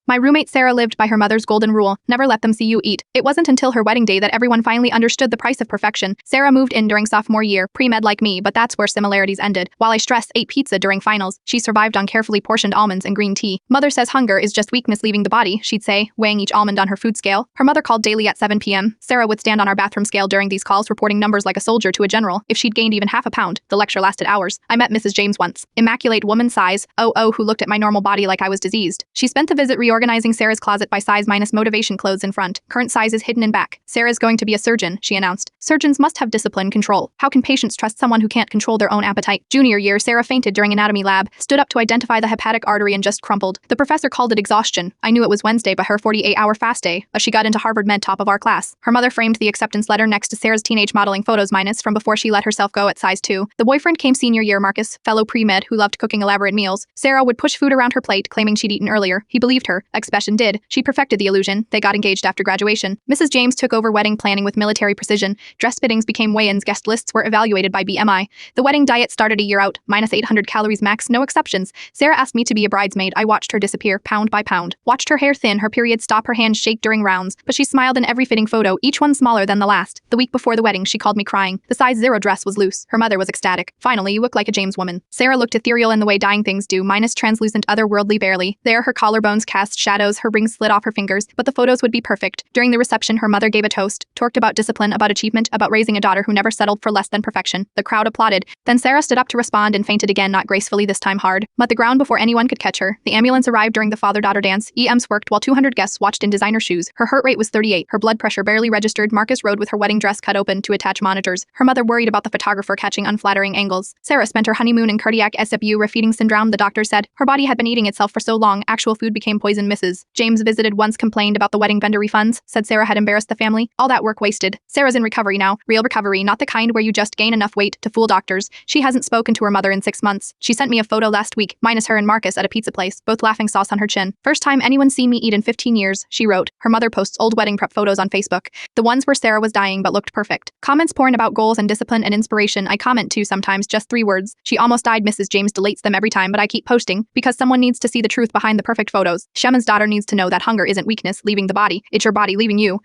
My roommate Sarah lived by her mother's golden rule, never let them see you eat. It wasn't until her wedding day that everyone finally understood the price of perfection. Sarah moved in during sophomore year, pre-med like me, but that's where similarities ended. While I ate pizza during finals, she survived on carefully portioned almonds and green tea. Mother says hunger is just weakness leaving the body, she'd say, weighing each almond on her food scale. Her mother called daily at 7 p.m. Sarah would stand on our bathroom scale during these calls, reporting numbers like a soldier to a general. If she'd gained even half a pound, the lecture lasted hours. I met Mrs. James once. Immaculate woman size, who looked at my normal body like I was diseased. She spent the visit reorganizing Sarah's closet by size minus motivation clothes in front. Current size is hidden in back. Sarah's going to be a surgeon, she announced. Surgeons must have discipline control. How can patients trust someone who can't control their own appetite? Junior year, Sarah fainted during anatomy lab, stood up to identify the hepatic artery and just crumpled. The professor called it exhaustion. I knew it was Wednesday but her 48-hour fast day, as she got into Harvard Med top of our class. Her mother framed the acceptance letter next to Sarah's teenage modeling photos minus from before she let herself go at size 2. The boyfriend came senior year, Marcus, fellow pre-med who loved cooking elaborate meals. Sarah would push food around her plate, claiming she'd eaten earlier. He believed her. Expression did. She perfected the illusion. They got engaged after graduation. Mrs. James took over wedding planning with military precision. Dress fittings became weigh-ins. Guest lists were evaluated by BMI. The wedding diet started a year out, minus 800 calories max, no exceptions. Sarah asked me to be a bridesmaid. I watched her disappear, pound by pound. Watched her hair thin, her period stop, her hands shake during rounds. But she smiled in every fitting photo, each one smaller than the last. The week before the wedding, she called me crying. The size 0 dress was loose. Her mother was ecstatic. Finally, you look like a James woman. Sarah looked ethereal in the way dying things do, minus translucent, otherworldly barely. There, her collarbones cast shadows, her rings slid off her fingers, but the photos would be perfect. During the reception, her mother gave a toast, talked about discipline, about achievement, about raising a daughter who never settled for less than perfection. The crowd applauded. Then Sarah stood up to respond and fainted again, not gracefully, this time hard. But the ground before anyone could catch her. The ambulance arrived during the father-daughter dance. EMs worked while 200 guests watched in designer shoes. Her heart rate was 38. Her blood pressure barely registered. Marcus rode with her wedding dress cut open to attach monitors. Her mother worried about the photographer catching unflattering angles. Sarah spent her honeymoon in cardiac SFU refeeding syndrome, the doctor said. Her body had been eating itself for so long, actual food became poison. Mrs. James visited once, complained about the wedding vendor refunds, said Sarah had embarrassed the family. All that work wasted. Sarah's in recovery now. Real recovery, not the kind where you just gain enough weight to fool doctors. She hasn't spoken to her mother in 6 months. She sent me a photo last week, minus her and Marcus at a pizza place, both laughing, sauce on her chin. First time anyone seen me eat in 15 years, she wrote. Her mother posts old wedding prep photos on Facebook. The ones where Sarah was dying but looked perfect. Comments pouring about goals and discipline and inspiration. I comment too sometimes, just 3 words. She almost died. Mrs. James deletes them every time, but I keep posting because someone needs to see the truth behind the perfect photos. Shema's daughter needs to know that hunger isn't weakness leaving the body. It's your body leaving you.